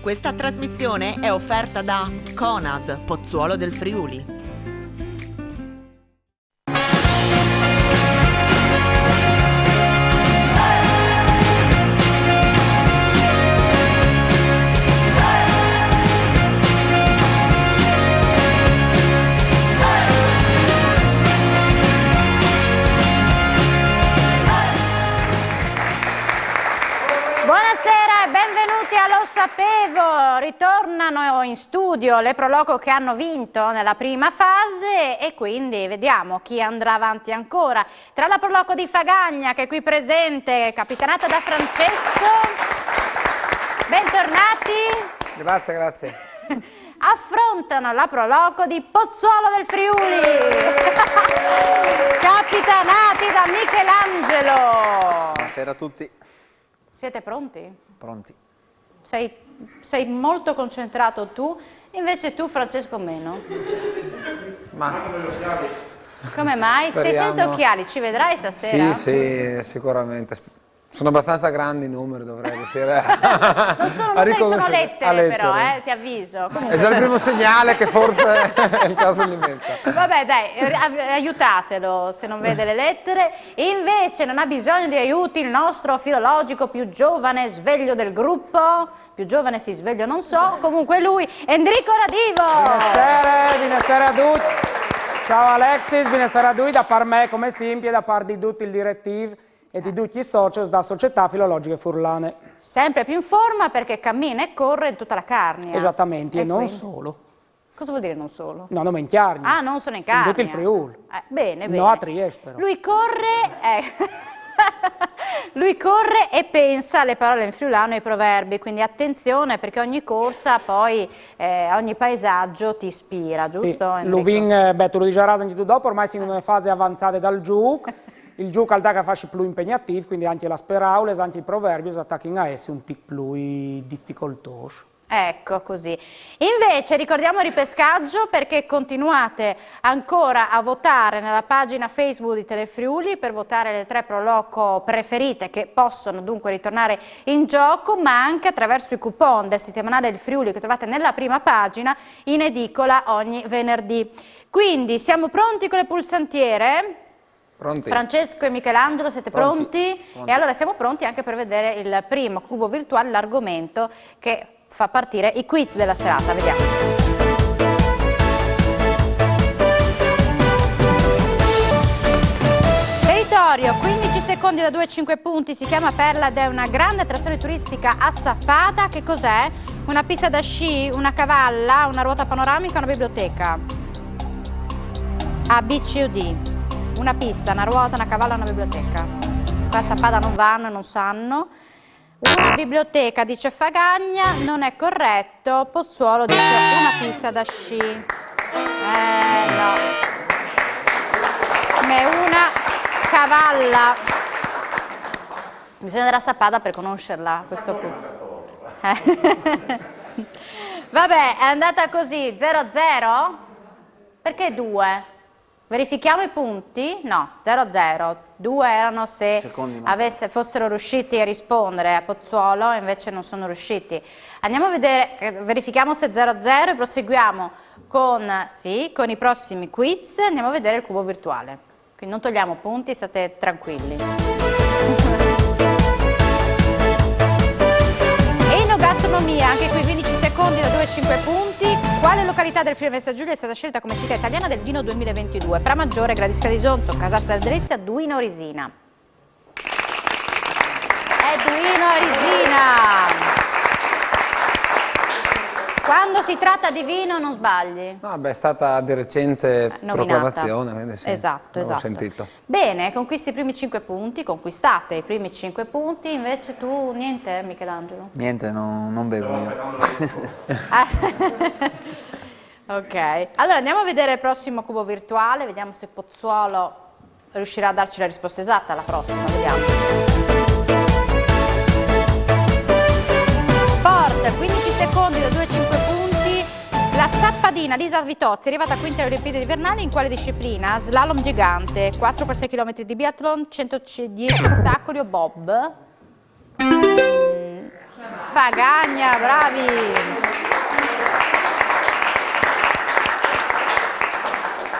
Questa trasmissione è offerta da Conad, Pozzuolo del Friuli. Buonasera e benvenuti a Lo Sapevo. Ritornano in studio le Pro Loco che hanno vinto nella prima fase e quindi vediamo chi andrà avanti ancora. Tra la Pro Loco di Fagagna, che è qui presente, capitanata da Francesco. Bentornati. Grazie, grazie. Affrontano la Pro Loco di Pozzuolo del Friuli, capitanati da Michelangelo. Buonasera a tutti. Siete pronti? Pronti. Sei molto concentrato tu, invece tu, Francesco, meno. Ma Come mai? Sei speriamo. senza occhiali, ci vedrai stasera? Sì, sicuramente. Sono abbastanza grandi i numeri, dovrei riuscire a Non sono a numeri, sono riconoscere. lettere, A lettere. però, ti avviso. Comunque... È già il primo segnale che forse è il caso di mettere. Vabbè, dai, aiutatelo se non vede le lettere. Invece non ha bisogno di aiuti il nostro filologico più giovane sveglio del gruppo. Più giovane si sveglio non so, comunque lui, Enrico Radivo. Buonasera a tutti. Ciao Alexis, buonasera a tutti, da par me come sempre, da par di tutti il direttivo e di tutti i soci da Società Filologiche Furlane. Sempre più in forma perché cammina e corre in tutta la carne. Esattamente, e non quindi? solo. Cosa vuol dire non solo? No, non in Chiarni. Ah, non sono in In carne. tutto il Friuli. Bene, bene. No, a Trieste però. Lui corre, lui corre e pensa alle parole in friulano e ai proverbi, quindi attenzione perché ogni corsa poi, ogni paesaggio ti ispira, giusto? Sì, Enrico? lo vin, te lo dicevo anche tu dopo, ormai siamo in una fase avanzata dal gioco. Il gioco al che fa più impegnativo, quindi anche le parole, anche i proverbi, si attaccano a essere un po' più difficoltoso. Ecco così. Invece ricordiamo il ripescaggio perché continuate ancora a votare nella pagina Facebook di Telefriuli per votare le 3 Pro Loco preferite che possono dunque ritornare in gioco, ma anche attraverso i coupon del settimanale del Friuli che trovate nella prima pagina in edicola ogni venerdì. Quindi siamo pronti con le pulsantiere? Pronti? Francesco e Michelangelo, siete pronti? Pronti. E allora siamo pronti anche per vedere il primo cubo virtuale, l'argomento che fa partire i quiz della serata. Vediamo. Territorio, 15 secondi da 2 a 5 punti, si chiama Perla ed è una grande attrazione turistica a Sappada. Che cos'è? Una pista da sci, una cavalla, una ruota panoramica, una biblioteca? A, B, C o D? Una pista, una ruota, una cavalla, una biblioteca. Qua a Sappada non vanno, non sanno. Una biblioteca, dice Fagagna, non è corretto. Pozzuolo dice una pista da sci. No. Come una cavalla. Bisogna andare a Sappada per conoscerla a questo punto. Vabbè, è andata così, 0-0? Perché 2? Verifichiamo i punti? No, 0-0. 2 erano se fossero riusciti a rispondere a Pozzuolo, invece non sono riusciti. Andiamo a vedere, verifichiamo se 0-0 e proseguiamo con i prossimi quiz. Andiamo a vedere il cubo virtuale. Quindi non togliamo punti, state tranquilli. Enogastronomia, anche qui 15 secondi da 2 a 5 punti. Quale località del Friuli Venezia Giulia è stata scelta come città italiana del vino 2022? Pramaggiore, Gradisca di Sonzo, Casarsa del Drezia, Duino Risina. È Duino Risina. Quando si tratta di vino non sbagli. No, beh, è stata di recente Nominata. proclamazione, quindi sì, Esatto. l'avevo sentito. Bene, conquisti i primi 5 punti, conquistate i primi 5 punti, invece tu niente, Michelangelo? Niente, non bevo io. Ah. Ok, allora andiamo a vedere il prossimo cubo virtuale, vediamo se Pozzuolo riuscirà a darci la risposta esatta alla prossima, vediamo. Sport, 15 secondi da 2 a 5 punti. La sappadina Lisa Vitozzi è arrivata quinta alle Olimpiadi invernali in quale disciplina? Slalom gigante, 4x6 km di biathlon, 110 ostacoli o bob? Fagagna, bravi!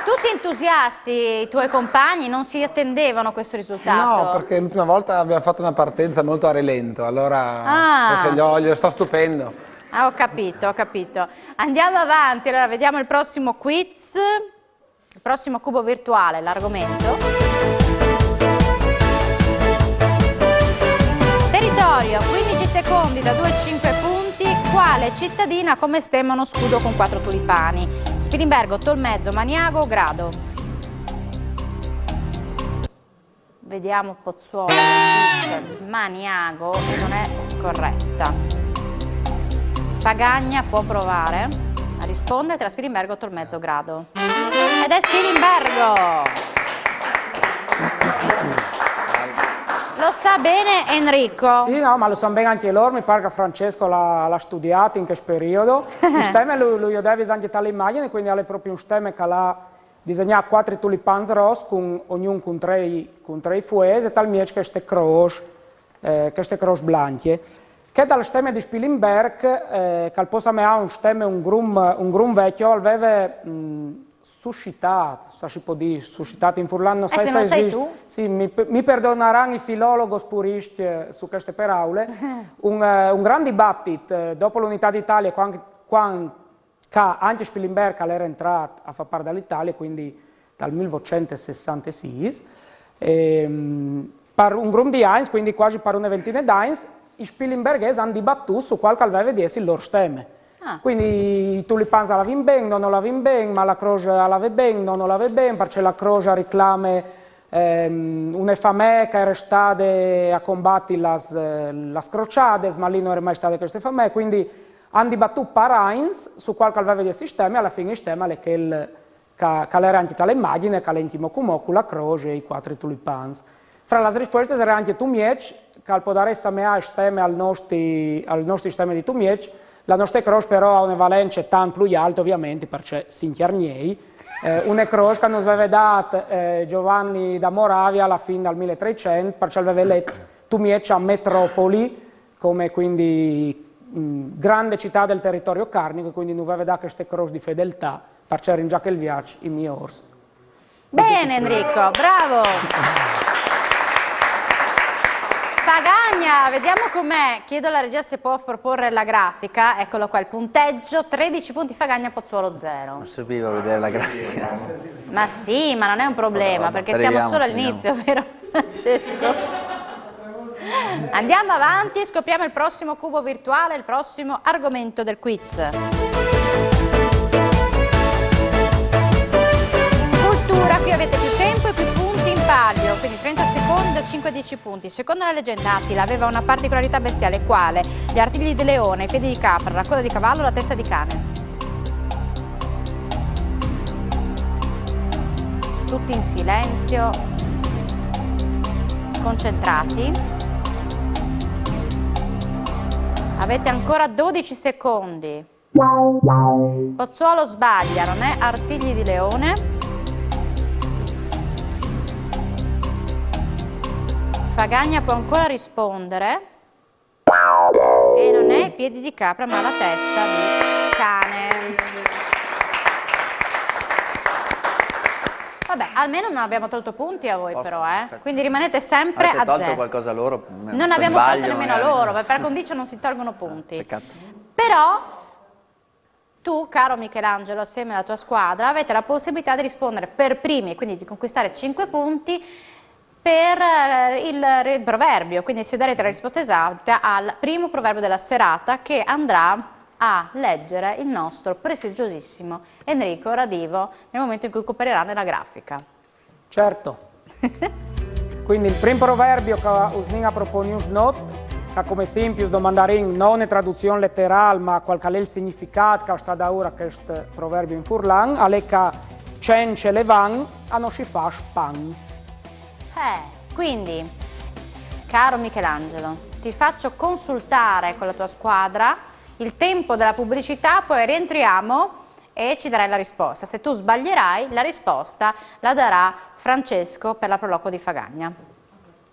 Tutti entusiasti, i tuoi compagni non si attendevano questo risultato? No, perché l'ultima volta abbiamo fatto una partenza molto a rilento, allora forse glielo sto stupendo. Ah, ho capito, ho capito. Andiamo avanti, allora vediamo il prossimo quiz, il prossimo cubo virtuale, l'argomento. Territorio, 15 secondi da 2 a 5 punti. Quale cittadina ha come stemma uno scudo con 4 tulipani? Spilimbergo, Tolmezzo, Maniago o Grado? Vediamo Pozzuolo, dice Maniago e non è corretta. Fagagna può provare a rispondere tra Spilimbergo, Tolmezzo, Grado. Ed è Spilimbergo! Lo sa bene Enrico? Sì, no, ma lo sanno bene anche loro, mi pare che Francesco l'ha studiato in che periodo. Il stemma lui ha visto anche tale immagine, quindi ha proprio un stemma che l'ha disegnato 4 tulipani rossi, ognuno con 3 fuesi, e tal miec queste croce bianche. Che dal stemma di Spilimberg, che al posto me ha un stemma, un grum vecchio, aveva suscitato in Furlan, non sai se esiste. Sei tu? Sì, mi perdoneranno i filologi puristi su queste parole. Un gran dibattito dopo l'unità d'Italia, quando anche Spilimberg era entrato a far parte dall'Italia, quindi dal 1966, per un gruppo di anni, quindi quasi per una ventina di anni, i Spilimberghesi hanno dibattuto su quale aveva di essere il loro stemma. Quindi i tulipani la vanno bene, non la vanno bene, ma la croce la va bene, non la va bene, perché la croce reclama una famiglia che era stata a combattere le crociate, ma lì non era mai stata questa famiglia, quindi hanno dibattuto per anni su quale aveva di essere il stemma, e alla fine il stemma è che era anche tale immagine, che l'intimo con la croce e i 4 tulipani. Fra le risposte era anche Tumiec, che al podare stemma al nostro stemma di Tumiec. La nostra croce però ha una valenza tanto più alta, ovviamente, perché si inchiarniei. Una croce che non aveva dato Giovanni da Moravia alla fine del 1300, perché aveva letto Tumiec a metropoli, come quindi grande città del territorio carnico, quindi non aveva dato queste croci di fedeltà, perché era in già che il viaggio, i miei orsi. Bene Enrico, bravo! Fagagna, vediamo com'è. Chiedo alla regia se può proporre la grafica. Eccolo qua, il punteggio: 13 punti Fagagna, Pozzuolo 0. Non serviva vedere la grafica. Ma sì, ma non è un problema, perché siamo solo all'inizio, vero Francesco? Andiamo avanti, scopriamo il prossimo cubo virtuale, il prossimo argomento del quiz. Cultura, qui avete più tempo e più punti in palio, quindi 30 secondi da 5 a 10 punti. Secondo la leggenda Attila aveva una particolarità bestiale, quale? Gli artigli di leone, i piedi di capra, la coda di cavallo, la testa di cane. Tutti in silenzio, concentrati. Avete ancora 12 secondi. Pozzuolo sbaglia, non è artigli di leone. Fagagna può ancora rispondere. E non è piedi di capra, ma la testa di cane. Vabbè, almeno non abbiamo tolto punti a voi però, quindi rimanete sempre a 0. Avete tolto qualcosa a loro? Non abbiamo tolto nemmeno a loro, per condicio non si tolgono punti. Peccato. Però tu, caro Michelangelo, assieme alla tua squadra, avete la possibilità di rispondere per primi, quindi di conquistare 5 punti per il proverbio, quindi se darete la risposta esatta al primo proverbio della serata, che andrà a leggere il nostro prestigiosissimo Enrico Radivo nel momento in cui coopererà nella grafica. Certo. Quindi il primo proverbio che usnina proponius not, che come semplice domandarin non è traduzione letterale, ma qualche è il significato che sta da ora questo proverbio in furlan, è che cence le van a non si fa pan. Quindi, caro Michelangelo, ti faccio consultare con la tua squadra il tempo della pubblicità, poi rientriamo e ci darai la risposta. Se tu sbaglierai, la risposta la darà Francesco per la proloquo di Fagagna.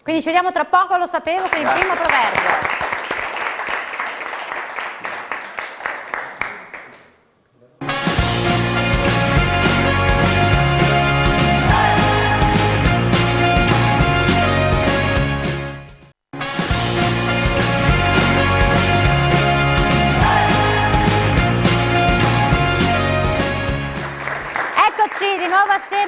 Quindi ci vediamo tra poco, lo sapevo, per il primo proverbio.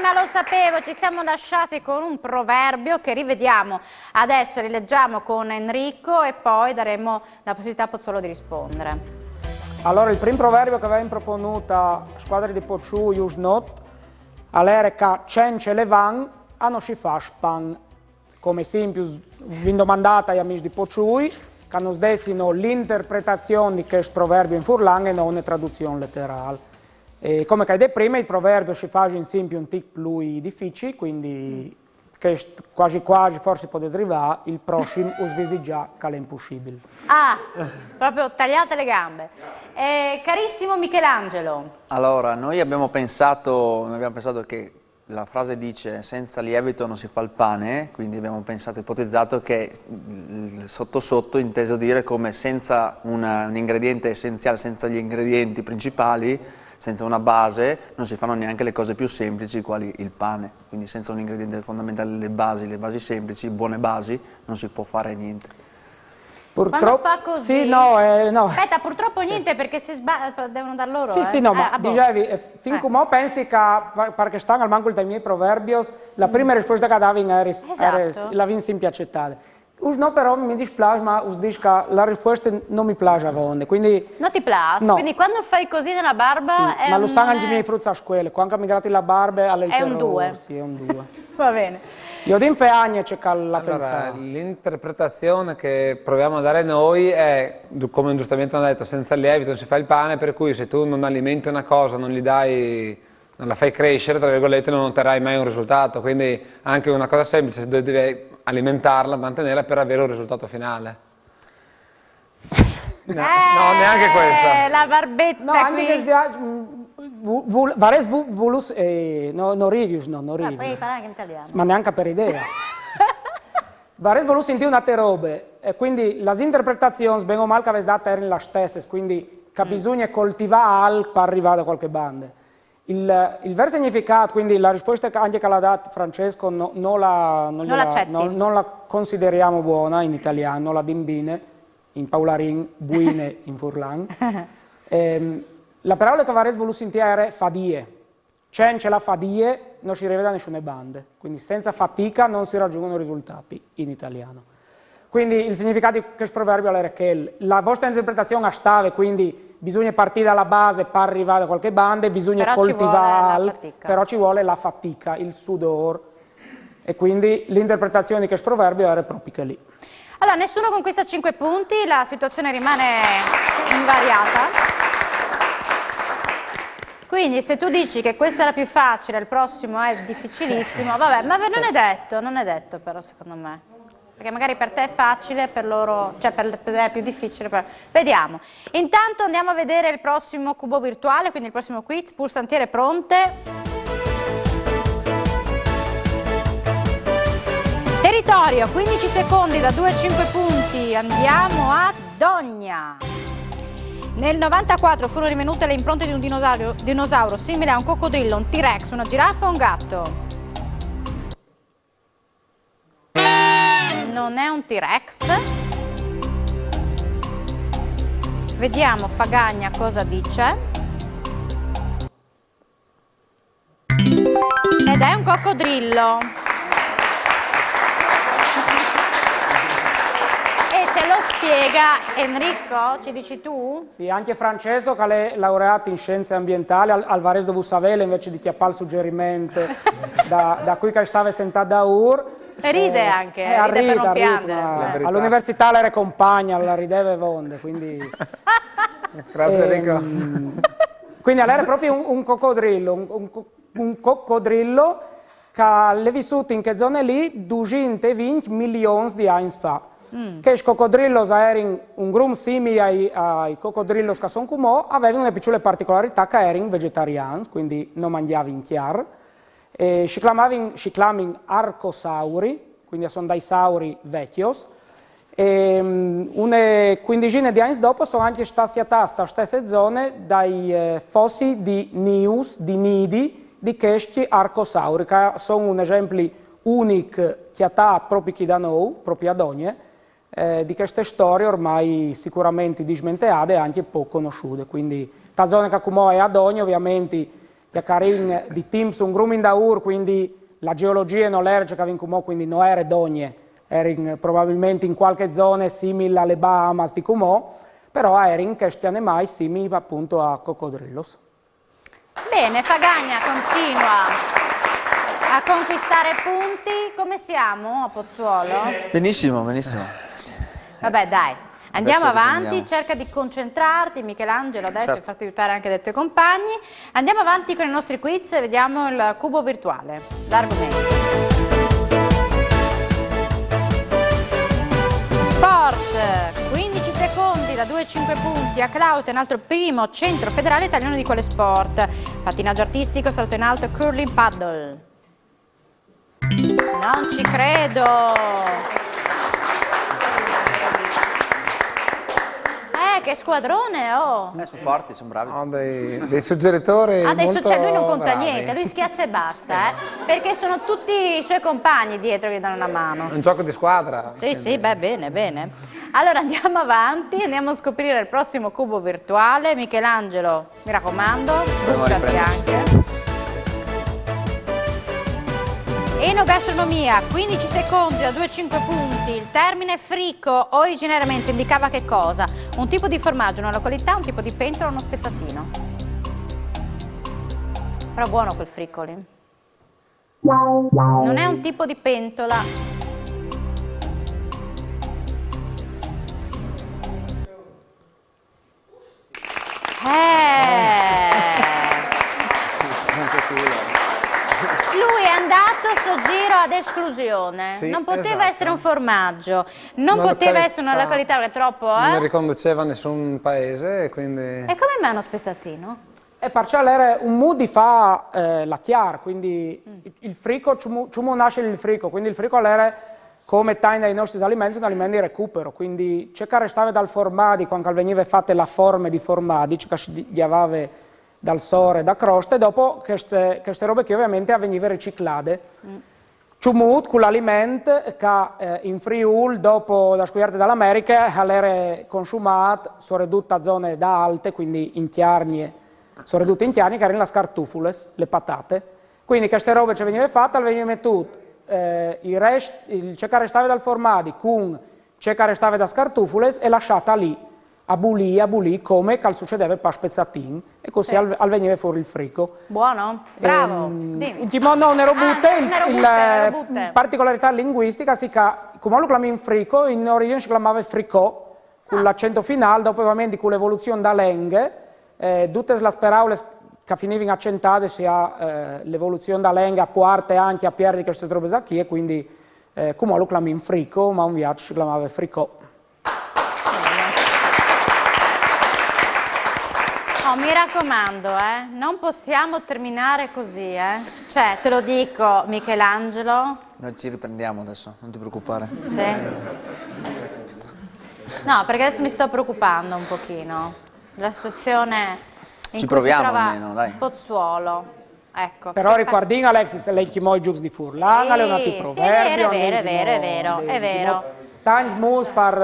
ma lo sapevo, ci siamo lasciati con un proverbio che rivediamo. Adesso rileggiamo con Enrico e poi daremo la possibilità a Pozzuolo di rispondere. Allora, il primo proverbio che avevamo proponuto a squadra di Pocciù, Jusnot, all'era che cence le van, non si fa span. Come esempio, vi domandate agli amici di Pocciù, che nos dessino l'interpretazione di questo proverbio in furlan e non una traduzione letterale. E come hai detto prima, il proverbio si fa in esempio un tic più difficile, quindi quasi quasi forse potete arrivare, il prossimo us visi già che è impossibile. Ah, proprio tagliate le gambe. Carissimo Michelangelo. Allora, noi abbiamo pensato che la frase dice senza lievito non si fa il pane, quindi abbiamo ipotizzato che sotto sotto inteso dire come senza un ingrediente essenziale, senza gli ingredienti principali, senza una base, non si fanno neanche le cose più semplici, quali il pane. Quindi senza un ingrediente fondamentale, le basi semplici, buone basi, non si può fare niente. Quando fa così... Sì, no. Aspetta, purtroppo niente, perché se devono dar loro. Sì, no, ma dicevi, fin come pensi che, perché stanno al manco dei miei proverbi, la prima risposta che davi era la vinsi in piacettare. No, però mi dispiace, ma dici che la risposta non mi piace a vonde, quindi... Non ti piace? No. Quindi quando fai così nella barba... Sì, ma lo sanno anche i miei frutti a scuola, quando mi grati la barba alle è un 2. Sì, è un 2. Va bene. Io di anni c'è la pensare. L'interpretazione che proviamo a dare noi è, come giustamente hanno detto, senza lievito non si fa il pane, per cui se tu non alimenti una cosa, non la fai crescere, tra virgolette, non otterrai mai un risultato. Quindi anche una cosa semplice, se devi alimentarla, mantenerla per avere un risultato finale. No, neanche questa. La barbetta no, qui. Anche che vares volus no rivius, no rivius. Puoi parlare anche in italiano. Ma neanche per idea. Vares volus sentire una robe, e quindi le interpretazioni, ben o mal che avete dato, erano le stesse, quindi che bisogna coltivare per arrivare da qualche banda. Il vero significato, quindi la risposta anche che l'ha data Francesco, non la consideriamo buona in italiano, non la dimbine, in paularin, buine, in furlan. La parola che avrei voluto sentire è fadie. Senza la fadie non si rivede nessuna bande, quindi senza fatica non si raggiungono risultati in italiano. Quindi il significato di questo proverbio era che la vostra interpretazione è stava, quindi bisogna partire dalla base per arrivare a qualche banda, bisogna coltivare, però ci vuole la fatica, il sudor, e quindi l'interpretazione di questo proverbio era proprio che lì. Allora, nessuno conquista 5 punti, la situazione rimane invariata. Quindi se tu dici che questo era più facile, il prossimo è difficilissimo, vabbè, ma non è detto però secondo me. Perché magari per te è facile, per loro, cioè per te è più difficile. Vediamo. Intanto andiamo a vedere il prossimo cubo virtuale, quindi il prossimo quiz, pulsantiere pronte. Territorio, 15 secondi da 2 a 5 punti, andiamo a Dogna. Nel 94 furono rinvenute le impronte di un dinosauro simile a un coccodrillo, un T-Rex, una giraffa o un gatto? Non è un T-Rex. Vediamo Fagagna cosa dice. Ed è un coccodrillo. E ce lo spiega Enrico, ci dici tu? Sì, anche Francesco che è laureato in scienze ambientali, al Vares do Vussavele invece di chiappare il suggerimento da qui che stava sentato da Ur. E ride anche, ride per non piangere. All'università la compagna, la rideva e vonde, quindi... Grazie Enrico. Quindi era proprio un coccodrillo, un coccodrillo che ha vissuto in che zone lì 220 milioni di anni fa. Che i coccodrilli erano un gruppo simile ai coccodrilli che sono come avevano una piccola particolarità che erano vegetariani, quindi non mangiavano chiaro. Si chiamavano arcosauri, quindi sono dei sauri vecchios. Una quindicina di anni dopo sono anche stati attati nelle stesse zone dai fossi di nius, di nidi, di questi arcosauri, che sono un esempio unico che ha proprio da noi, proprio ad ogni, di queste storie ormai sicuramente dismentate e anche poco conosciute. Quindi, la zona che come è ad ogni, ovviamente, Carin di Teams un grum in daur, quindi la geologia non era che aveva quindi non era dogne, era probabilmente in qualche zona simile alle Bahamas di Cumò, però era che stiane mai simili appunto a coccodrillos. Bene, Fagagna continua a conquistare punti. Come siamo a Pozzuolo? Benissimo, benissimo. Vabbè, dai, andiamo Adesso avanti, riprendiamo. cerca di concentrarti, Michelangelo, adesso Certo. e farti aiutare anche dai tuoi compagni. Andiamo avanti con i nostri quiz e vediamo il cubo virtuale. L'argomento. Sport, 15 secondi da 2-5 punti a Claudia, un altro primo centro federale italiano di quale sport? Pattinaggio artistico, salto in alto, curling paddle. Non ci credo. Che squadrone, oh! Sono forti, sono bravi. Ho dei suggeritori Adesso molto lui non conta bravi. niente, lui schiaccia e basta, perché sono tutti i suoi compagni dietro che gli danno una mano. È un gioco di squadra. Sì, sì, beh, bene, bene. Allora andiamo avanti, andiamo a scoprire il prossimo cubo virtuale. Michelangelo, mi raccomando, Proviamo a buttati riprenderci. anche. Enogastronomia, 15 secondi da 2-5 punti. Il termine fricco originariamente indicava che cosa? Un tipo di formaggio, una località, un tipo di pentola, uno spezzatino. Però buono quel friccoli. Non è un tipo di pentola. Lui è andato a sto giro ad esclusione. Sì, non poteva esatto. essere un formaggio, non Una poteva essere una località che è troppo, Non ne riconduceva nessun paese e quindi... E come mai uno spezzatino? E perciò era un mood di fa la chiar, quindi il frico, ciumo nasce il frico, quindi il frico era come taina dei nostri alimenti, un alimento di recupero, quindi c'è che restava dal formadi, quando veniva fatte la forma di formadi, c'è che si aveva dal sore, da croste, e dopo queste robe che ovviamente venivano riciclate. Ciumut, con l'alimento che in Friul, dopo la scoglierte dall'America, era consumato, sono ridotte a zone da alte, quindi in chiarnie, sono ridotte in chiarnie, che erano le scartufules, le patate. Quindi queste robe che venivano fatte, venivano mettute il ciò che restava dal formadi con ciò che restava da scartufules e lasciata lì, a bulì, come che succedeva per spezzatin, e così al veniva fuori il frico. Buono? Bravo. Dimmi. In timone non ero butte, ero butte. particolarità linguistica, si che come lo chiamiamo in frico, in origine si chiamava fricò, con l'accento finale, dopo ovviamente con l'evoluzione da lenghe, tutte le parole che finivano accentate sia l'evoluzione da lenghe a parte anche a perdere queste robe qui, e quindi come lo chiamiamo in frico, ma un viaggio si chiamava fricò. Oh, mi raccomando, non possiamo terminare così, Cioè, te lo dico, Michelangelo. Noi ci riprendiamo adesso, non ti preoccupare. Sì. No, perché adesso mi sto preoccupando un pochino. La situazione in Ci cui si proviamo trova almeno, dai. Pozzuolo. Ecco. Però che ricordin Alexis, lei chiamò i giusti furlana, le una più sì, proverbi. è vero. Però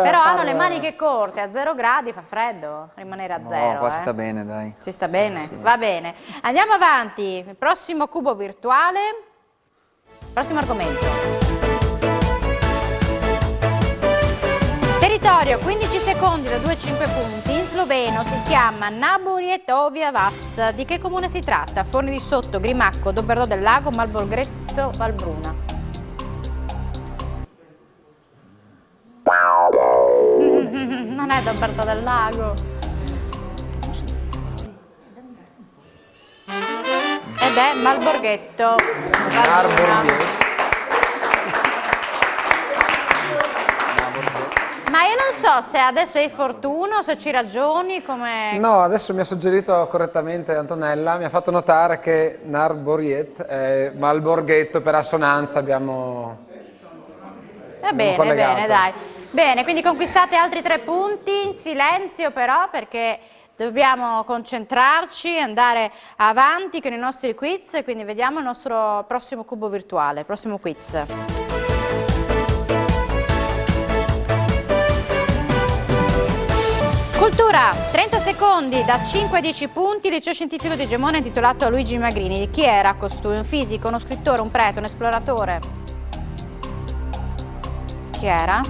Però hanno le maniche corte, a 0 gradi fa freddo rimanere a zero. No, qua si sta bene, dai. Si sta bene? Sì. Va bene. Andiamo avanti. Il prossimo cubo virtuale. Prossimo argomento. Territorio, 15 secondi da 2-5 punti. In sloveno si chiama Naburijetovia Vas. Di che comune si tratta? Forni di Sotto, Grimacco, Dobberdò del Lago, Malbolgretto, Valbruna. Non è Dobberdò del Lago. Ed è Malborghetto. Valbruna. Ma io non so se adesso hai fortuna o se ci ragioni come... No, adesso mi ha suggerito correttamente Antonella, mi ha fatto notare che Narboriet è Malborghetto, per assonanza abbiamo... Va bene, collegato. bene, dai. Bene, quindi conquistate altri 3 punti, in silenzio però, perché dobbiamo concentrarci, andare avanti con i nostri quiz, quindi vediamo il nostro prossimo cubo virtuale, il prossimo quiz. Cultura Allora, 30 secondi, da 5 a 10 punti, liceo scientifico di Gemona intitolato a Luigi Magrini. Chi era costui? Un fisico, uno scrittore, un prete, un esploratore? Chi era?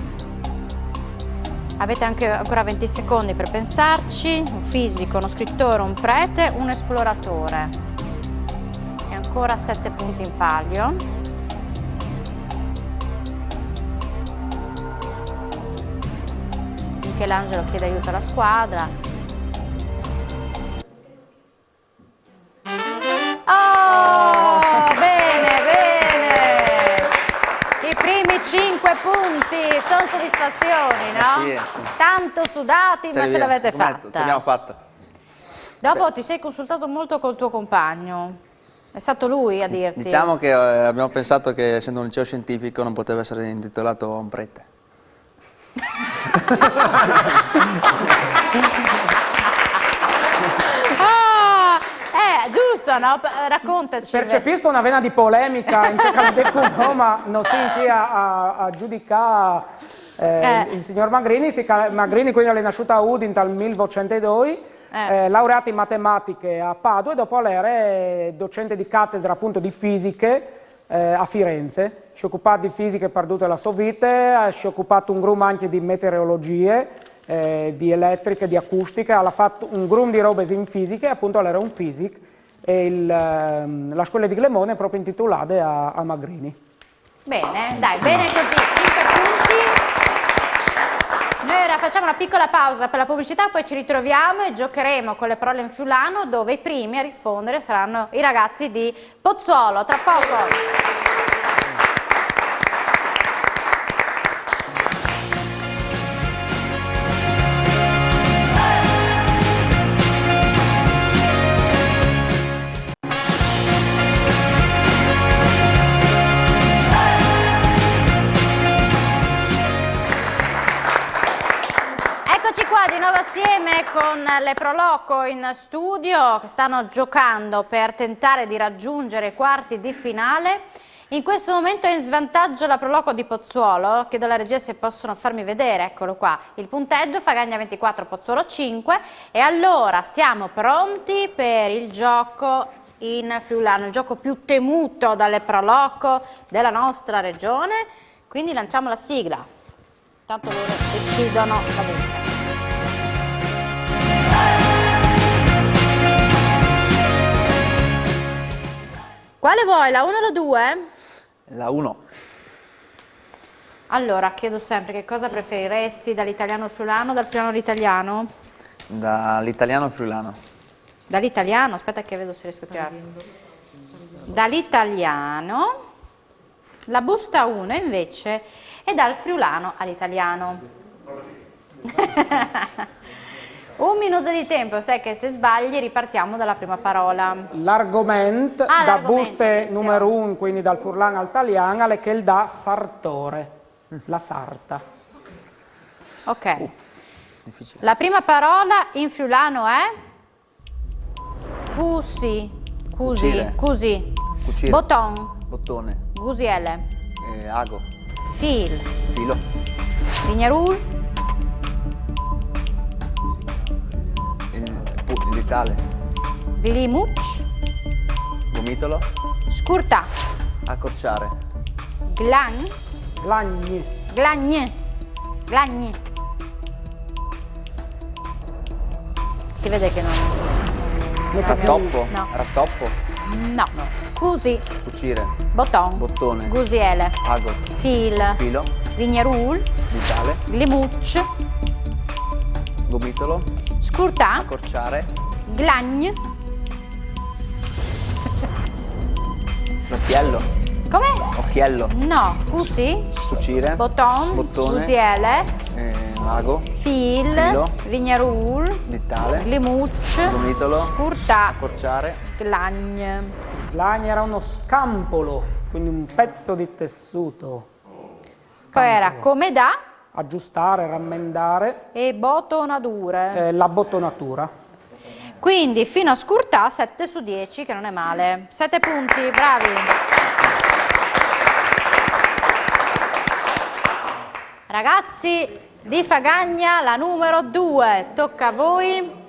Avete anche ancora 20 secondi per pensarci. Un fisico, uno scrittore, un prete, un esploratore. E ancora 7 punti in palio. Michelangelo chiede aiuto alla squadra. Oh, bene, bene. I primi 5 punti sono soddisfazioni, no? Sì. Tanto sudati, ma ce l'avete fatta. Ce l'abbiamo fatta. Dopo ti sei consultato molto col tuo compagno. È stato lui a dirti. Diciamo che abbiamo pensato che essendo un liceo scientifico non poteva essere intitolato a un prete. Giusto, no? Raccontaci. Percepisco una vena di polemica in cerca di qualcuno, ma non si chi a giudicare il signor Magrini. Magrini quindi è nasciuto a Udine dal 1902, laureato in matematiche a Padova e dopo l'era docente di cattedra appunto di fisiche a Firenze. Si è occupato di fisiche perdute la sua vita, si è occupato un grum anche di meteorologie, di elettriche, di acustica, ha fatto un grum di robe in fisica e appunto era un fisico e la scuola di Glemone è proprio intitolata a Magrini. Bene, dai, bene così, 5 punti. Noi ora facciamo una piccola pausa per la pubblicità, poi ci ritroviamo e giocheremo con le parole in friulano, dove i primi a rispondere saranno i ragazzi di Pozzuolo. Tra poco. Di nuovo assieme con le Proloco in studio che stanno giocando per tentare di raggiungere i quarti di finale. In questo momento è in svantaggio la Proloco di Pozzuolo. Chiedo alla regia se possono farmi vedere, eccolo qua, il punteggio. Fagagna 24, Pozzuolo 5. E allora siamo pronti per il gioco in friulano, il gioco più temuto dalle Proloco della nostra regione. Quindi lanciamo la sigla. Tanto loro decidono la musica. Quale vuoi, la 1 o la 2? La 1. Allora, chiedo sempre che cosa preferiresti dall'italiano al friulano, dal friulano all'italiano? Dall'italiano al friulano. Dall'italiano, aspetta che vedo se riesco a tirare. Dall'italiano, la busta 1 invece è dal friulano all'italiano. 1 minuto di tempo, sai che se sbagli ripartiamo dalla prima parola. L'argomento da buste numero 1, quindi dal furlan all'italiano, è che il da sartore, la sarta. Ok. Difficile. La prima parola in friulano è cusi, Cucire. cusi, Cucire. boton, Bottone. gusiele, Ago. fil, Filo. vignerul, Il ditale. glimuc, Gomitolo. scurta, Accorciare. glan, Glagni, glagne, glagni. Si vede che non... Rattoppo. No. Rattoppo. No. Cusi, Cucire. boton, Bottone. gusiele, Ago. fil, Filo. vignerul, Ditale. glimuc, Gomitolo. scurta, Accorciare. glagne. L'occhiello. Come? Occhiello. No, cusi, Cucire. boton, Bottone. gusiele, Ago. fil, Filo. vignerul, Ditale. glimuc, Gomitolo. scurta, Accorciare. glagne. glagni era uno scampolo, quindi un pezzo di tessuto. Poi era come da Aggiustare, rammendare, e botonadure. la bottonatura. Quindi fino a scurtà 7 su 10, che non è male. 7 punti, bravi. Ragazzi, di Fagagna, la numero 2. Tocca a voi.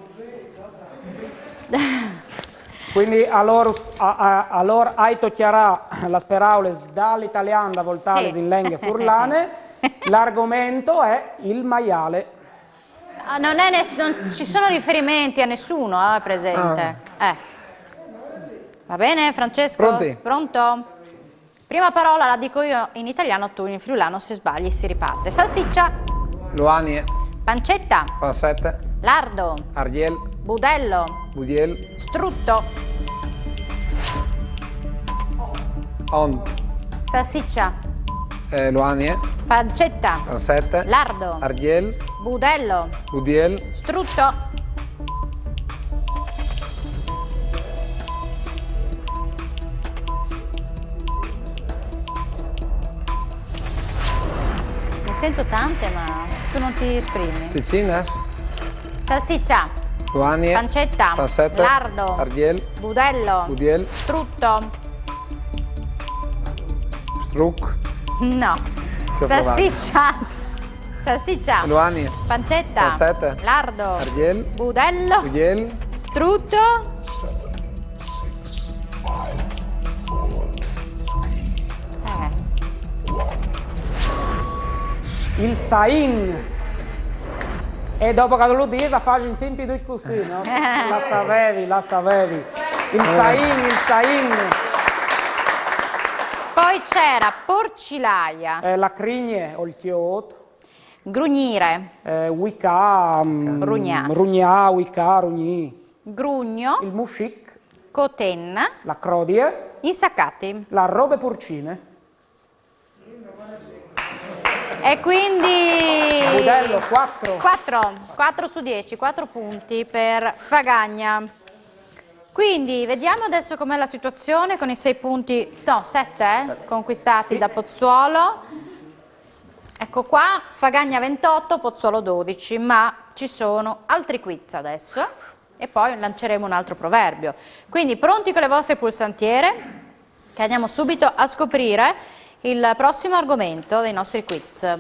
Quindi allora hai toccherà la parole dall'italiano da voltare Sì. in lingue furlane. L'argomento è il maiale. Non ci sono riferimenti a nessuno, presente. Va bene, Francesco? Pronti? Pronto? Prima parola la dico io in italiano, tu in friulano, se sbagli si riparte. Salsiccia, Luanie, pancetta, pansette, lardo, ardiel, budello, budiel, strutto, ont, salsiccia, luanie, pancetta, pansette, lardo, ardiel, budello, budiel, strutto. Ne sento tante, ma tu non ti esprimi. cicinas, Salsiccia, luanie, pancetta, pansette, lardo, ardiel, budello, budiel, strutto. struc, No. Ci ho provato. Salsiccia, luanie, pancetta, pansette, lardo, ardiel, budello, budiel, strutto. Il sain. E dopo che lo dici, faccio in semplice due così, no? La sapevi, la sapevi. Il sain. Poi c'era porcilaia, La crigne o il chiot. grugnire, Wicca, Rugnà. Rugnà, Wicca, Rugni. grugno, Il muscic, cotenna, la crodie, insaccati. la robe porcine. E quindi Budello, 4. 4 su 10, 4 punti per Fagagna. Quindi vediamo adesso com'è la situazione con i 6 punti, no 7 conquistati da Pozzuolo. Ecco qua, Fagagna 28, Pozzuolo 12, ma ci sono altri quiz adesso e poi lanceremo un altro proverbio. Quindi pronti con le vostre pulsantiere, che andiamo subito a scoprire il prossimo argomento dei nostri quiz.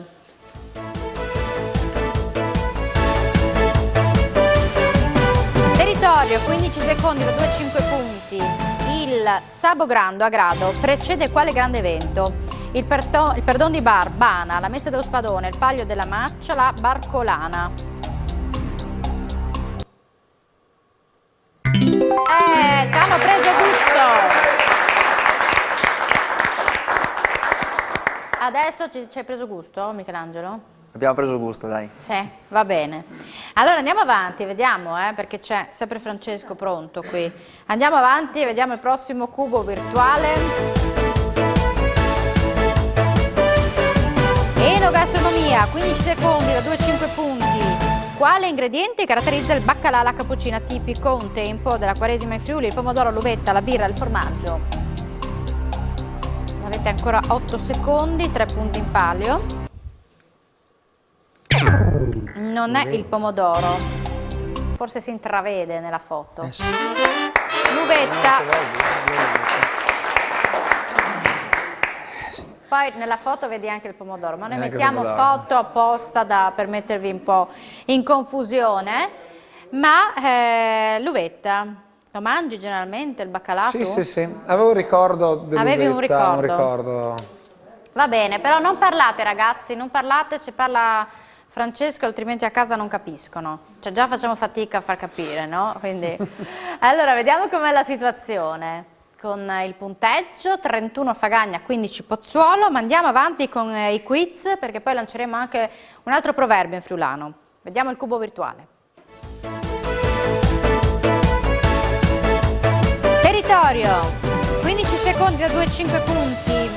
Territorio, 15 secondi da 2 a 5 punti. Il Sabo Grando a grado precede quale grande evento? Il perdon di bar, Bana, la messa dello spadone, il palio della maccia, la barcolana. Ci hanno preso gusto! Adesso ci hai preso gusto, Michelangelo? Abbiamo preso gusto, dai. Sì, va bene. Allora andiamo avanti, vediamo, perché c'è sempre Francesco pronto qui. Andiamo avanti e vediamo il prossimo cubo virtuale. Enogastronomia, 15 secondi da 2 a 5 punti. Quale ingrediente caratterizza il baccalà alla cappuccina tipico un tempo della Quaresima in Friuli? Il pomodoro, l'uvetta, la birra, il formaggio. Avete ancora 8 secondi, 3 punti in palio. Non è il pomodoro, forse si intravede nella foto. L'uvetta. Poi nella foto vedi anche il pomodoro, ma noi mettiamo foto apposta per mettervi un po' in confusione. Ma l'uvetta, lo mangi generalmente il baccalà? Sì, sì, sì. Avevo un ricordo dell'uvetta. Avevi un ricordo? Un ricordo. Va bene, però non parlate ragazzi, non parlate, se parla Francesco, altrimenti a casa non capiscono. Cioè già facciamo fatica a far capire, no? Quindi allora vediamo com'è la situazione. Con il punteggio 31 Fagagna, 15 Pozzuolo, ma andiamo avanti con i quiz perché poi lanceremo anche un altro proverbio in friulano. Vediamo il cubo virtuale. Territorio, 15 secondi da 2 a 5 punti.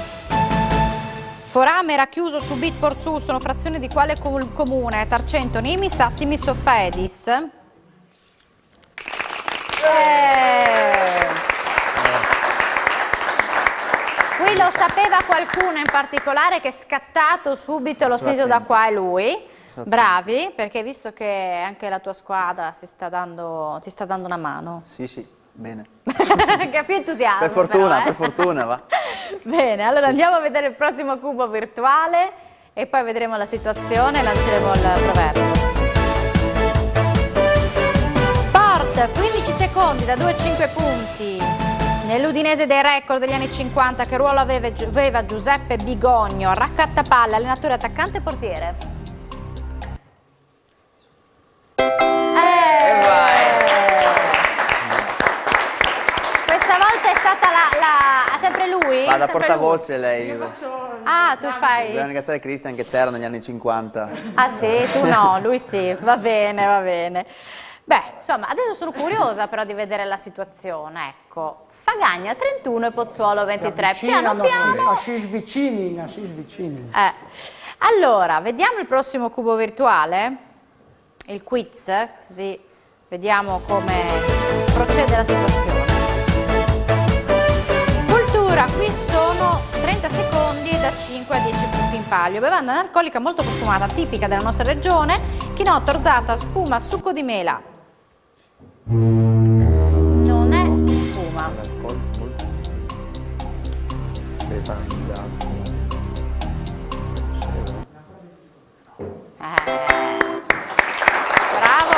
Forame racchiuso su bit porzu sono frazioni di quale comune? Tarcento, Nimis, Attimis o Faedis? Qui lo sapeva qualcuno in particolare che è scattato subito, l'ho sentito da qua, è lui. Bravi, perché visto che anche la tua squadra ti sta dando una mano. Sì, sì, bene. Che più entusiasmo. Per fortuna, però, per fortuna, va. Bene, allora andiamo a vedere il prossimo cubo virtuale e poi vedremo la situazione e lanceremo il proverbio. Sport, 15 secondi da 2 a 5 punti. Nell'Udinese dei record degli anni 50, che ruolo aveva Giuseppe Bigogno? Raccattapalle, allenatore, attaccante e portiere. Questa volta è stata sempre lui? Va da Sempre portavoce lui. lei. Ah, tu fai... La negazione di Christian che c'era negli anni 50. Ah sì, tu no, lui sì, va bene, va bene. Beh, insomma, adesso sono curiosa però di vedere la situazione, ecco. Fagagna 31 e Pozzuolo 23, piano piano. A vicini. Allora, vediamo il prossimo cubo virtuale, il quiz, così vediamo come procede la situazione. Cultura, qui sono 30 secondi da 5 a 10 punti in palio. Bevanda analcolica molto profumata, tipica della nostra regione, chinotto, orzata, spuma, succo di mela. Non è spuma. Bravo.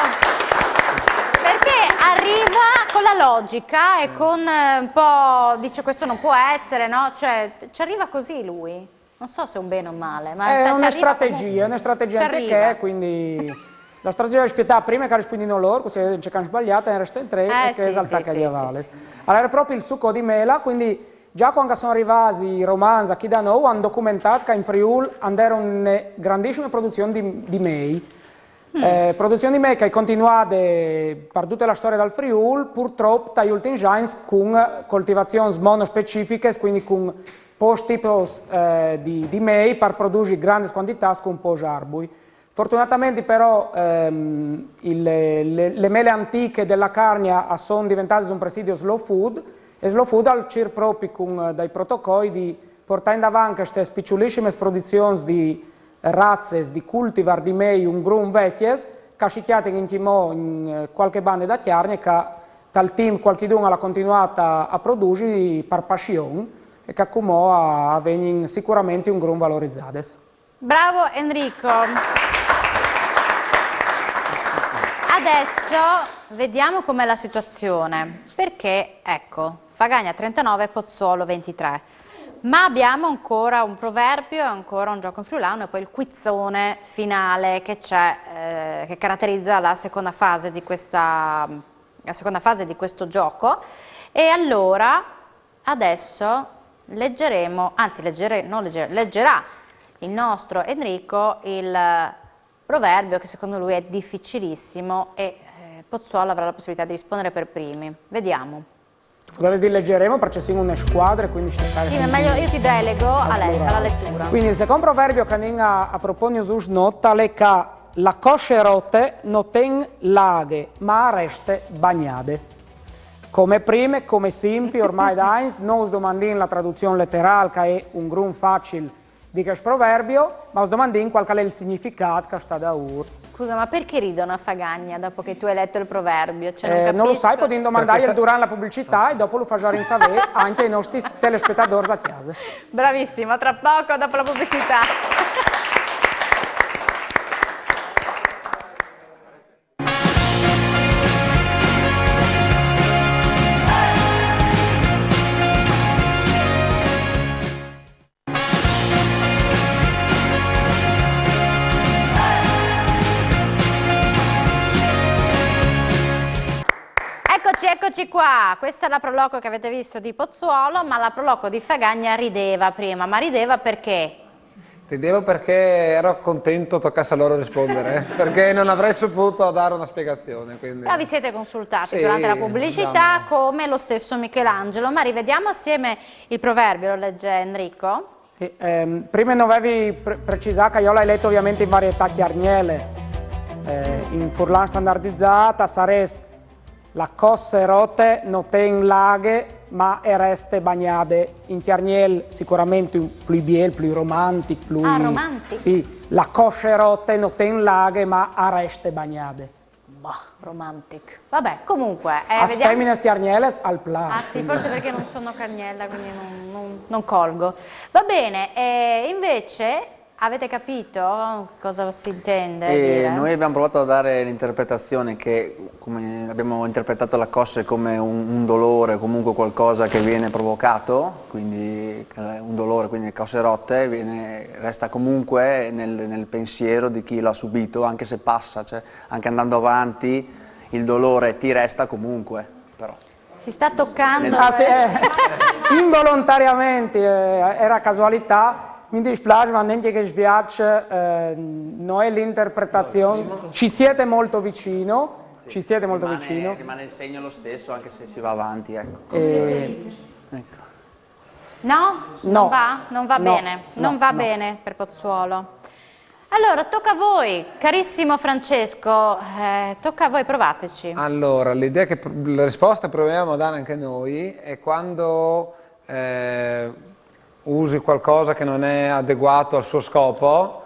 Perché arriva con la logica e con un po', dice questo non può essere, no? Cioè, ci arriva così lui. Non so se è un bene o un male, ma È ci una arriva strategia comunque. Ci anche arriva. che, quindi la strategia di spietà prima che rispondino loro, così c'è che sbagliata, ne resta in tre e che sì, esalta sì, di Avales. Allora era proprio il succo di mela, quindi già quando sono arrivati i romanzi qui da noi hanno documentato che in Friuli andavano una grandissima produzione di mei. Produzione di mei che è continuata per tutta la storia del Friuli, purtroppo dagli ultimi anni con coltivazioni monospecifiche, quindi con pochi tipi di mei per produrre grandi quantità con pochi arbui. Fortunatamente però le mele antiche della Carnia sono diventate un presidio slow food e slow food ha cercato proprio con dai protocolli di portare in avanti queste spicciolissime produzioni di razze, di cultivar di mei un grum vecchies che scicchiate in qualche banda da Chiarne che dal team qualcuno ha continuato a produrre per passione e che come avvengono sicuramente un grum valorizzato. Bravo Enrico. Adesso vediamo com'è la situazione, perché ecco, Fagagna 39, Pozzuolo 23, ma abbiamo ancora un proverbio, ancora un gioco in friulano e poi il quizzone finale che c'è, che caratterizza la seconda fase di questo gioco. E allora adesso leggeremo, anzi leggerà il nostro Enrico il proverbio che secondo lui è difficilissimo e Pozzuolo avrà la possibilità di rispondere per primi. Vediamo. Dovresti leggeremo perché siamo una squadra e quindi Sì, ma meglio io ti delego a lei, alla lettura. Quindi il secondo proverbio che andiamo a proporre sus nota è che la cosce rotte non ten laghe ma reste bagnate. Come prime, come simpi, ormai da Heinz, non si domandiamo la traduzione letterale che è un grum facile di questo proverbio, ma si domandiamo qual è il significato che sta da ur. Scusa, ma perché ridono a Fagagna dopo che tu hai letto il proverbio? Cioè, non capisco. Non lo sai, potremmo domandare durante la pubblicità e dopo lo facciamo in sapere anche ai nostri telespettatori a casa. Bravissimo, tra poco dopo la pubblicità. Eccoci qua, questa è la proloco che avete visto di Pozzuolo, ma la proloco di Fagagna rideva prima, ma rideva perché? Ridevo perché ero contento toccasse a loro rispondere, perché non avrei saputo dare una spiegazione. Quindi... Però vi siete consultati Sì, durante la pubblicità diciamo. come lo stesso Michelangelo, ma rivediamo assieme il proverbio, lo legge Enrico. Sì, prima non avevi precisato che io l'hai letto ovviamente in varietà chiarniele, in furlan standardizzata, sarebbe la cosse rotte non ten laghe ma reste bagnate in chiarniel sicuramente più biel, più romantico, più... Ah, romantico? Sì, la cosce rotte non ten laghe ma reste bagnate. Boh, romantic. Vabbè, comunque... As vediamo... femmines chiarnieles al plan. Ah sì, forse perché non sono Carniella, quindi non colgo. Va bene, invece Avete capito cosa si intende dire? Noi abbiamo provato a dare l'interpretazione che, come abbiamo interpretato la cosce come un dolore, comunque qualcosa che viene provocato, quindi un dolore, quindi le cosce rotte, resta comunque nel pensiero di chi l'ha subito, anche se passa, cioè anche andando avanti il dolore ti resta comunque, però. Si sta toccando. Involontariamente, era casualità. Mi dispiace, ma niente che spiace, noi l'interpretazione, ci siete molto vicino, Sì, rimane il segno lo stesso anche se si va avanti, ecco. Ecco. No? No. Non va No. bene, non No, va no. bene per Pozzuolo. Allora, tocca a voi, carissimo Francesco, tocca a voi, provateci. Allora, l'idea che la risposta proviamo a dare anche noi è quando usi qualcosa che non è adeguato al suo scopo,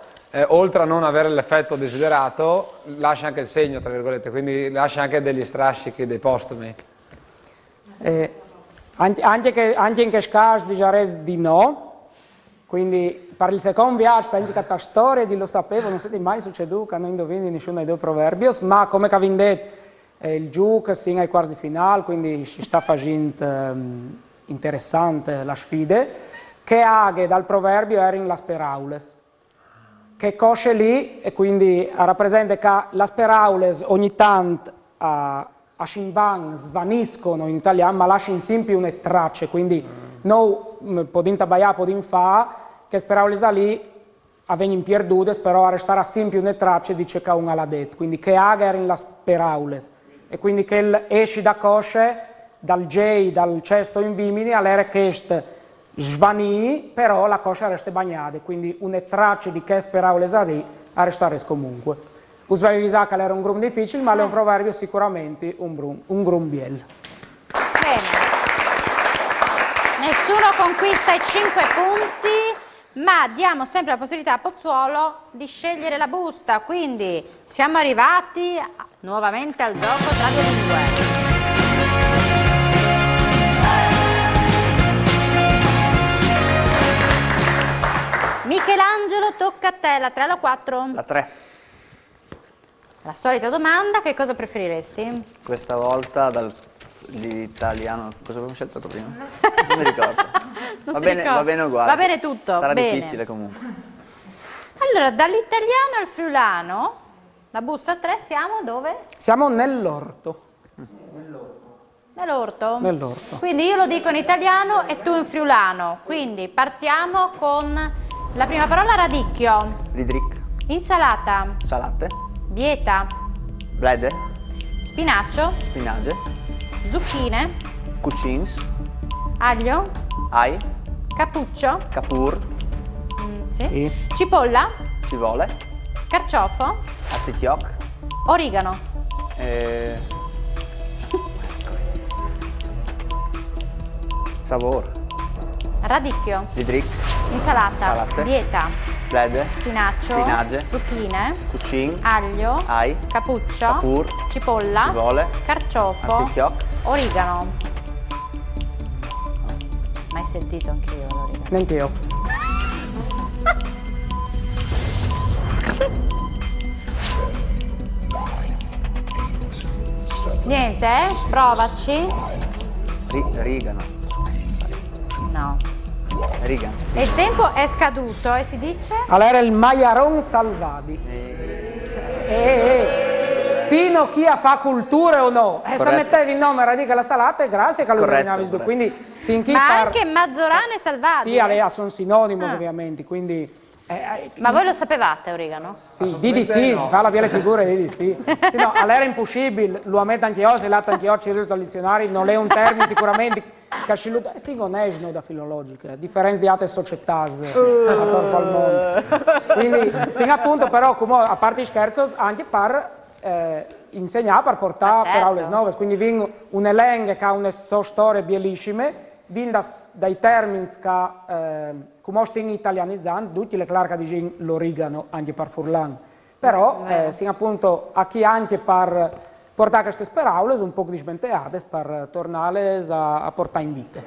oltre a non avere l'effetto desiderato, lascia anche il segno, tra virgolette, quindi lascia anche degli strascichi, dei postumi. Anche in questo caso direi di no, quindi per il secondo viaggio penso che la storia di lo sapevo, non siete mai succeduto che non indovini nessuno dei due proverbi, ma come che avete detto, il gioco si ai quarti di finale, quindi si sta facendo interessante la sfida, che aghe dal proverbio erano las paraules, che cosce lì e quindi rappresenta che las paraules ogni tanto a Shinvan svaniscono in italiano, ma lasciano sempre una traccia, quindi noi podem trabalhar, podem fare, che le paraules lì avvengono perdute, però restare sempre una traccia di ciò che uno l'ha detto, quindi che aghe erano las paraules, e quindi che esci da cosce, dal J, dal cesto in vimini, all'era che svanì, però la coscia resta bagnata, quindi una traccia di che parole lì a restare comunque. Usai che era un grum difficile, ma è un proverbio sicuramente un grum biel. Bene. Nessuno conquista i 5 punti, ma diamo sempre la possibilità a Pozzuolo di scegliere la busta, quindi siamo arrivati nuovamente al gioco tra le lingue. Michelangelo, tocca a te, la 3 o la 4? La 3. La solita domanda, che cosa preferiresti? Questa volta dall'italiano, cosa abbiamo scelto prima? Non mi ricordo. Non Va si bene, ricorda. va bene uguale. Va bene tutto, Sarà bene. difficile comunque. Allora, dall'italiano al friulano, la busta 3, siamo dove? Siamo nell'orto. Nell'orto. Nell'orto. Quindi io lo dico in italiano e tu in friulano. Quindi partiamo con la prima parola, radicchio, Lidric, insalata, salate, bieta, blede, spinaccio, spinace, zucchine, cucins, aglio, ai, cappuccio, capur, sì, Sì. cipolla, civole, carciofo, artichioc, origano. Savor, Radicchio, lidric, insalata, Salate. bieta, blede, spinaccio, Spinace. zucchine, cucin, aglio, ai, cappuccio, capur, cipolla, civole, carciofo, artichioc. origano. Mai sentito anch'io l'origano. Neanch'io. Niente, provaci. Rigano, No. rigano. E il tempo è scaduto e si dice? Allora il maiaron salvadi. Sino chi fa cultura o no? Se Corretto. mettevi il nome radica la salata, grazie che lo Corretto, indovinavi tu. corretto. Quindi sin chi Ma par- anche Mazzorane e Salvati. Sì, a sono sinonimi Ah. ovviamente, quindi Ma voi lo sapevate, origano? sì, di sì, fa la bella figura di sì. Sì, no, allora è impossibile, lo ammetto anche io, se l'ha anche io, ci al dizionario, non è un termine sicuramente che si conosce da filologica, a differenza di altre società attorno al mondo. Quindi, sì, appunto, però, come, a parte i scherzi, anche per insegnare, per portare certo. parole nuove, quindi viene un elenco che ha una sua storia bellissime, viene dai termini che come stiamo italianizzando, tutti le clari che dicono l'origano anche per Furlan, però sì, appunto a chi anche per portare queste parole un po' dismenteate per tornare a portare in vita.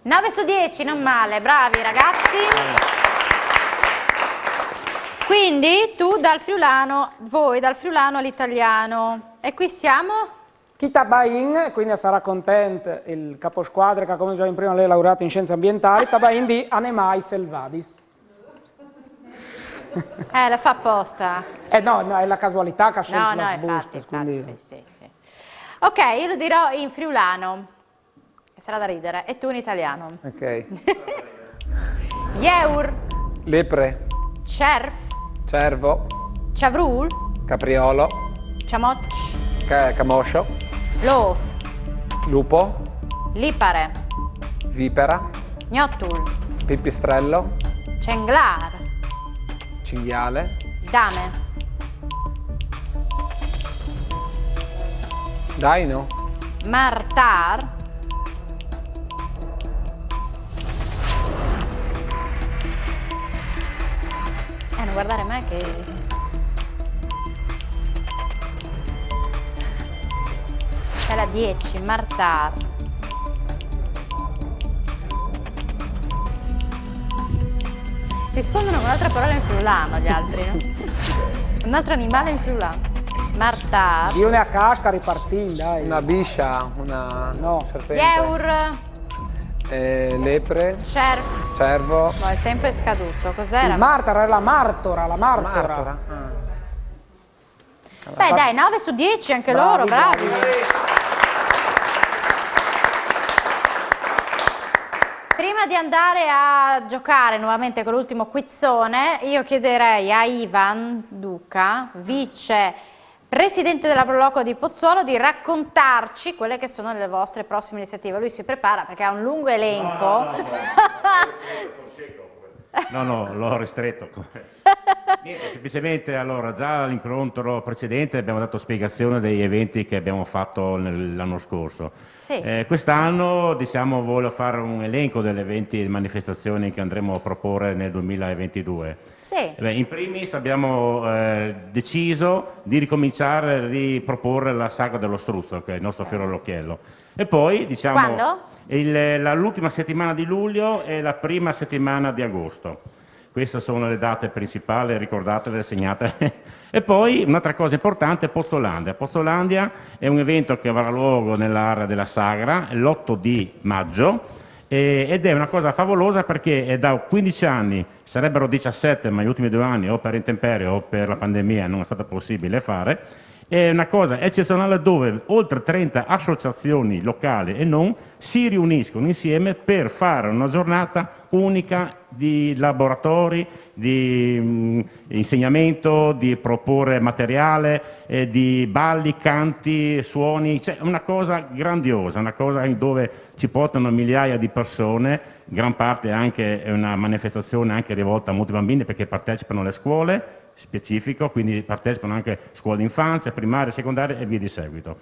9 su 10, non male, bravi ragazzi. quindi tu dal friulano, voi dal friulano all'italiano. E qui siamo? Kitabain, quindi sarà contento il caposquadra che come già in prima lei è laureato in scienze ambientali, Tabain di Anemai Selvadis. La fa apposta. No, è la casualità che ha scelto la infatti, sbusta, quindi... sì. Ok, io lo dirò in friulano, che sarà da ridere, e tu in italiano. Ok. Jeur, Lepre, cerf, cervo, ciavrul, capriolo, ciamoc, camoscio, lof, lupo, lipare, vipera, gnottul, pipistrello, cenglar, cinghiale, dame, daino, martar, non guardare me che... C'è la 10, martar. Rispondono con un'altra parola in friulano gli altri, no? Un altro animale in friulano. Martar. Io ne a casca ripartì, dai. una biscia, una serpente, Jeur, lepre, cerf. cervo, Il tempo è scaduto. Cos'era? Il martara è la martora, martora. Beh, dai, 9 su 10 anche loro, bravi. Prima di andare a giocare nuovamente con l'ultimo quizzone, io chiederei a Ivan Duca, vice presidente della Proloco di Pozzuolo, di raccontarci quelle che sono le vostre prossime iniziative. Lui si prepara perché ha un lungo elenco. No, l'ho ristretto. Niente, semplicemente allora già all'incontro precedente abbiamo dato spiegazione degli eventi che abbiamo fatto l'anno scorso. Sì. Quest'anno voglio fare un elenco degli eventi e manifestazioni che andremo a proporre nel 2022. Sì. In primis abbiamo deciso di ricominciare a riproporre la sagra dello struzzo, che è il nostro fiore all'occhiello. E poi Quando? l'ultima settimana di luglio e la prima settimana di agosto. Queste sono le date principali, ricordatele, segnate. E poi un'altra cosa importante è Pozzolandia. Pozzolandia è un evento che avrà luogo nell'area della Sagra l'8 di maggio ed è una cosa favolosa perché è da 15 anni, sarebbero 17, ma gli ultimi 2 anni o per intemperie o per la pandemia non è stato possibile fare. È una cosa eccezionale dove oltre 30 associazioni locali e non si riuniscono insieme per fare una giornata unica di laboratori, di insegnamento, di proporre materiale, di balli, canti, suoni, cioè una cosa grandiosa, una cosa dove ci portano migliaia di persone, gran parte anche è una manifestazione anche rivolta a molti bambini perché partecipano alle scuole, specifico, quindi partecipano anche scuole d'infanzia, primarie, secondarie e via di seguito.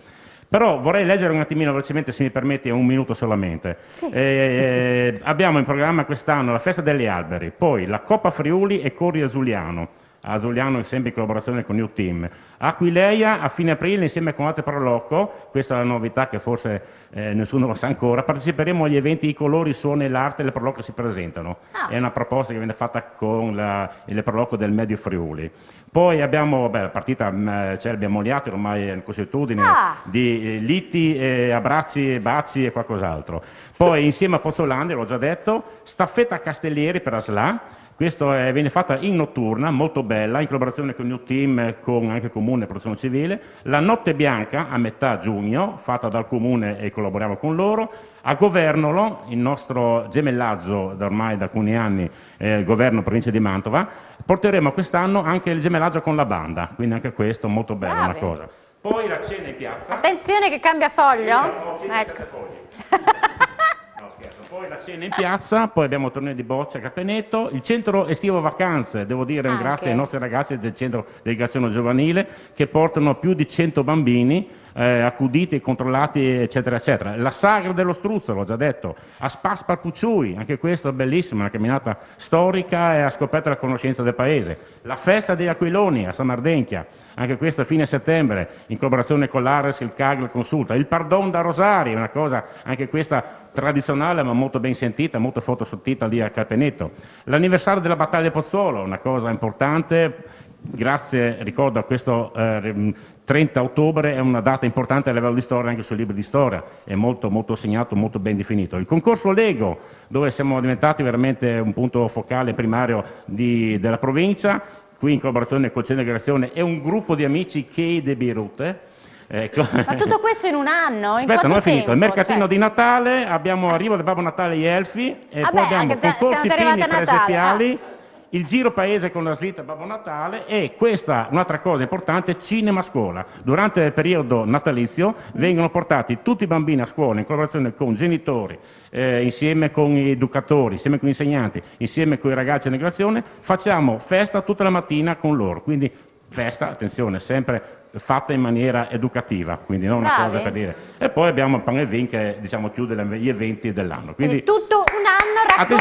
Però vorrei leggere un attimino velocemente, se mi permetti, 1 minuto solamente. Sì. Abbiamo in programma quest'anno la Festa degli Alberi, poi la Coppa Friuli e Corri Azuliano. Azuliano è sempre in collaborazione con New Team. Aquileia a fine aprile insieme con altre Proloco, questa è la novità che forse nessuno lo sa ancora, parteciperemo agli eventi I colori, i suoni e l'arte, le Proloco si presentano. È una proposta che viene fatta con le Proloco del Medio Friuli. Poi abbiamo la partita, abbiamo gli altri, ormai è una consuetudine, di liti, abbracci, baci e qualcos'altro. Poi insieme a Pozzolandia, l'ho già detto, staffetta Castellieri per Asla. Questo viene fatta in notturna, molto bella, in collaborazione con New Team, con anche Comune e Protezione Civile. La Notte Bianca a metà giugno, fatta dal Comune e collaboriamo con loro. A Governolo, il nostro gemellaggio da ormai da alcuni anni, Governo Provincia di Mantova, porteremo quest'anno anche il gemellaggio con la banda, quindi anche questo molto bello, Bravi. una cosa. Poi la cena in piazza. Attenzione che cambia foglio. Ecco. No, scherzo. Poi la cena in piazza, poi abbiamo il torneo di boccia a Capeneto, il centro estivo vacanze, devo dire un grazie ai nostri ragazzi del centro delegazione giovanile che portano più di 100 bambini accuditi, controllati, eccetera, eccetera. La sagra dello struzzo, l'ho già detto, a Spas Parpucciui, anche questo è bellissimo, una camminata storica e a scoperta della conoscenza del paese. La festa degli aquiloni a San Mardenchia, anche questa a fine settembre, in collaborazione con l'Ares, il CAG, il Consulta. Il Pardon da Rosari, una cosa, anche questa tradizionale internazionale, ma molto ben sentita, molto fotosentita lì a Carpenetto. L'anniversario della battaglia di Pozzuolo, una cosa importante, grazie, ricordo a questo 30 ottobre, è una data importante a livello di storia anche sui libri di storia, è molto, molto segnato, molto ben definito. Il concorso Lego, dove siamo diventati veramente un punto focale primario della provincia, qui in collaborazione col Centro di Aggregazione e un gruppo di amici che de Beirut. Ecco. Ma tutto questo in un anno? Aspetta, non è finito. Il mercatino Cioè, di Natale, abbiamo arrivo del Babbo Natale agli Elfi e Vabbè, poi abbiamo anche già concorsi siamo arrivati primi a Natale, presepiali, il giro paese con la slitta Babbo Natale e questa, un'altra cosa importante, cinema a scuola. Durante il periodo natalizio vengono portati tutti i bambini a scuola in collaborazione con genitori, insieme con gli educatori, insieme con gli insegnanti, insieme con i ragazzi in migrazione, facciamo festa tutta la mattina con loro. Quindi festa, attenzione, sempre fatta in maniera educativa, quindi non una cosa per dire. E poi abbiamo il Pan e Vin che diciamo chiude gli eventi dell'anno. Quindi tutto un anno raccontato.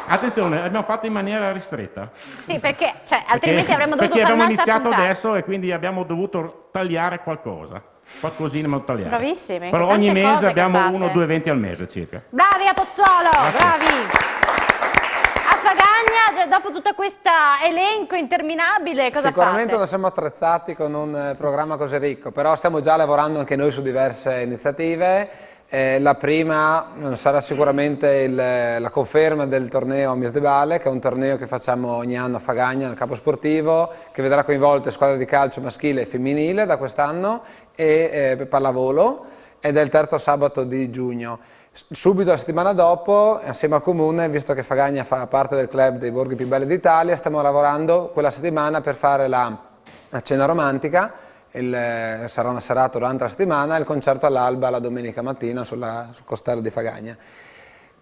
Attenzione, l'abbiamo fatto in maniera ristretta. Sì, perché altrimenti avremmo dovuto perché fare abbiamo un'altra iniziato puntata. adesso e quindi abbiamo dovuto tagliare qualcosa. Qualcosina ma tagliare. Bravissimi. Però tante ogni cose mese che abbiamo fate. 1 o 2 eventi al mese circa. Bravi a Pozzuolo, Grazie. bravi. A Fagagna, dopo tutto questo elenco interminabile, cosa Sicuramente fate? non siamo attrezzati con un programma così ricco, però stiamo già lavorando anche noi su diverse iniziative. La prima sarà sicuramente la conferma del torneo Amies de Bale, che è un torneo che facciamo ogni anno a Fagagna nel campo sportivo, che vedrà coinvolte squadre di calcio maschile e femminile da quest'anno e pallavolo, ed è il terzo sabato di giugno. Subito la settimana dopo, assieme al Comune, visto che Fagagna fa parte del club dei borghi più belli d'Italia, stiamo lavorando quella settimana per fare la cena romantica. Sarà una serata durante la settimana e il concerto all'alba la domenica mattina sul costello di Fagagna.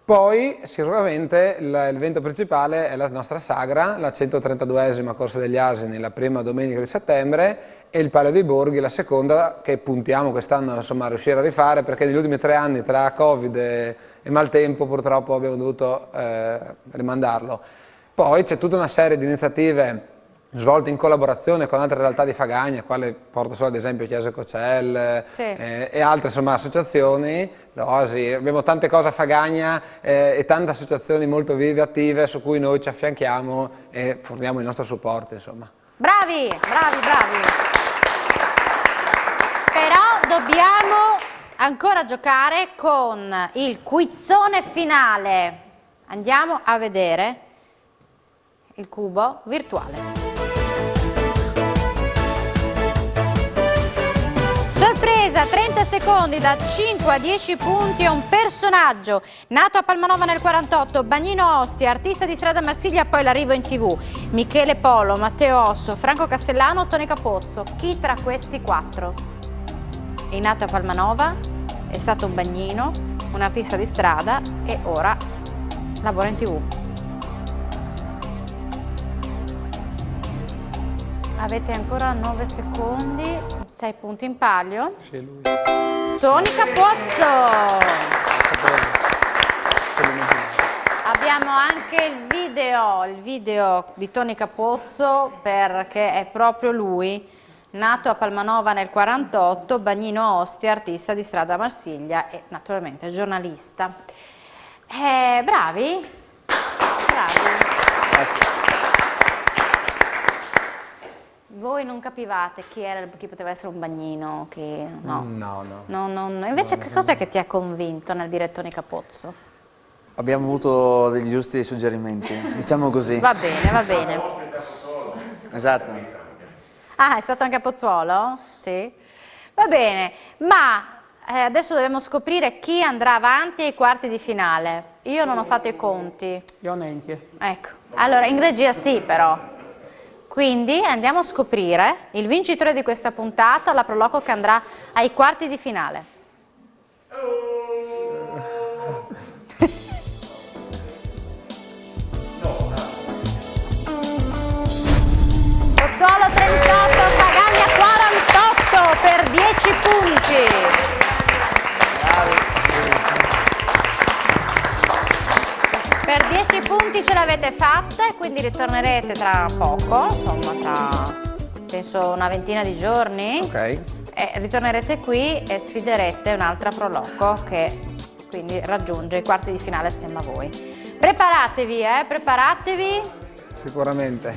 Poi sicuramente l'evento principale è la nostra sagra, la 132esima Corsa degli Asini, la prima domenica di settembre, e il Palio dei Borghi, la seconda, che puntiamo quest'anno a riuscire a rifare, perché negli ultimi 3 anni tra Covid e maltempo purtroppo abbiamo dovuto rimandarlo. Poi c'è tutta una serie di iniziative svolte in collaborazione con altre realtà di Fagagna, quale porto solo ad esempio Chiesa Cocel, Sì. e altre associazioni, l'Oasi. Abbiamo tante cose a Fagagna e tante associazioni molto vive, attive, su cui noi ci affianchiamo e forniamo il nostro supporto, insomma. Bravi, bravi, bravi. Però dobbiamo ancora giocare con il quizzone finale. Andiamo a vedere il cubo virtuale. Sorpresa, 30 secondi da 5 a 10 punti, è un personaggio nato a Palmanova nel 48, Bagnino Ostia, artista di strada Marsiglia, poi l'arrivo in TV, Michele Polo, Matteo Osso, Franco Castellano, Tony Capozzo. Chi tra questi 4 è nato a Palmanova, è stato un bagnino, un artista di strada e ora lavora in TV? Avete ancora 9 secondi, 6 punti in palio. Sì, lui. Tony Capozzo! Abbiamo anche il video di Tony Capozzo, perché è proprio lui, nato a Palmanova nel 48, Bagnino Ostia, artista di strada Marsiglia e naturalmente giornalista. Bravi? Bravi. Voi non capivate chi poteva essere un bagnino? No. No. Invece che cos'è che ti ha convinto nel dire Tony Capozzo? Abbiamo avuto degli giusti suggerimenti, diciamo così. Va bene, va bene. Esatto. Ah, è stato anche a Pozzuolo? Sì. Va bene, ma adesso dobbiamo scoprire chi andrà avanti ai quarti di finale. Io non ho fatto i conti. Io neanche. Ecco, allora in regia sì però. Quindi andiamo a scoprire il vincitore di questa puntata, la Proloco, che andrà ai quarti di finale. Pozzuolo 38, Fagagna 48 per 10 punti. Per 10 punti ce l'avete fatta e quindi ritornerete tra poco, insomma tra penso una ventina di giorni. Ok. e ritornerete qui e sfiderete un'altra Pro Loco che quindi raggiunge i quarti di finale assieme a voi. Preparatevi, preparatevi. Sicuramente.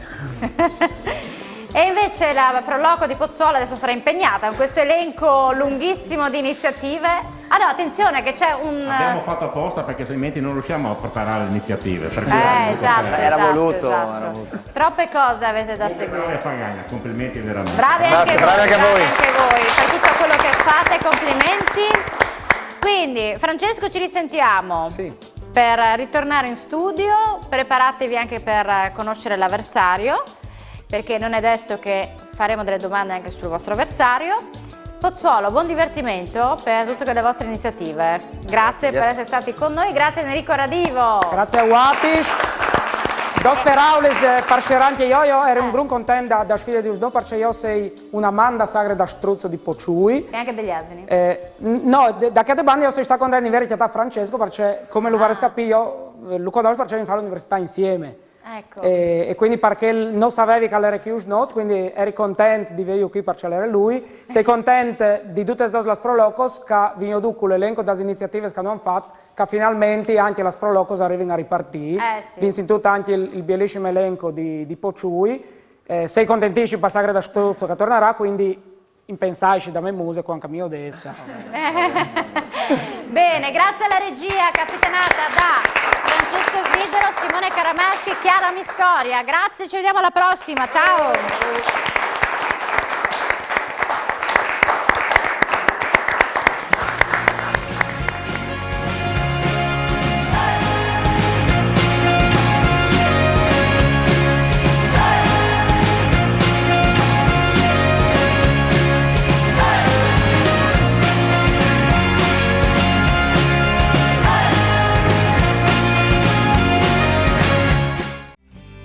E invece la Pro Loco di Pozzuolo adesso sarà impegnata con questo elenco lunghissimo di iniziative. Ah no, attenzione che c'è un... Abbiamo fatto apposta perché altrimenti non riusciamo a preparare le iniziative. esatto, Era esatto, voluto, esatto. era voluto. Troppe cose avete da Bravi a seguire. Fagagna, complimenti veramente. Bravi Grazie, anche bravi voi, anche bravi voi. anche voi per tutto quello che fate, complimenti. Quindi Francesco, ci risentiamo. Sì. Per ritornare in studio, preparatevi anche per conoscere l'avversario, perché non è detto che faremo delle domande anche sul vostro avversario. Pozzuolo, buon divertimento per tutte le vostre iniziative. Grazie per essere stati con noi, grazie Enrico Radivo. Grazie a Watis. Dat paraules de parceranti io ero un gran contento da sfida di usdo perché io sei una manda sagre da struzzo di Pociui. E anche degli asini. No, da che bande io sei sta contento in verità a Francesco perché come lo vorrei capire io lo conosco perché mi fa l'università insieme. Ecco. E quindi perché non sapevi che era chiuso not, quindi eri contento di venire qui perché era lui. Sei contento di tutte le cose Sprolocos che vi con l'elenco delle iniziative che hanno fatto, che finalmente anche le Sprolocos arrivano a ripartire. Sì. Vinci tutto anche il bellissimo elenco di Pociui. Sei contentissimo per Sagre da Struzzo che tornerà, quindi impensasci da me musico anche a mio desca. Bene, grazie alla regia capitanata da Francesco Svidero, Simone Caramaschi, Chiara Miscoria. Grazie, ci vediamo alla prossima, ciao!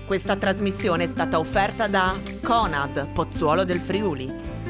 Questa trasmissione è stata offerta da Conad, Pozzuolo del Friuli.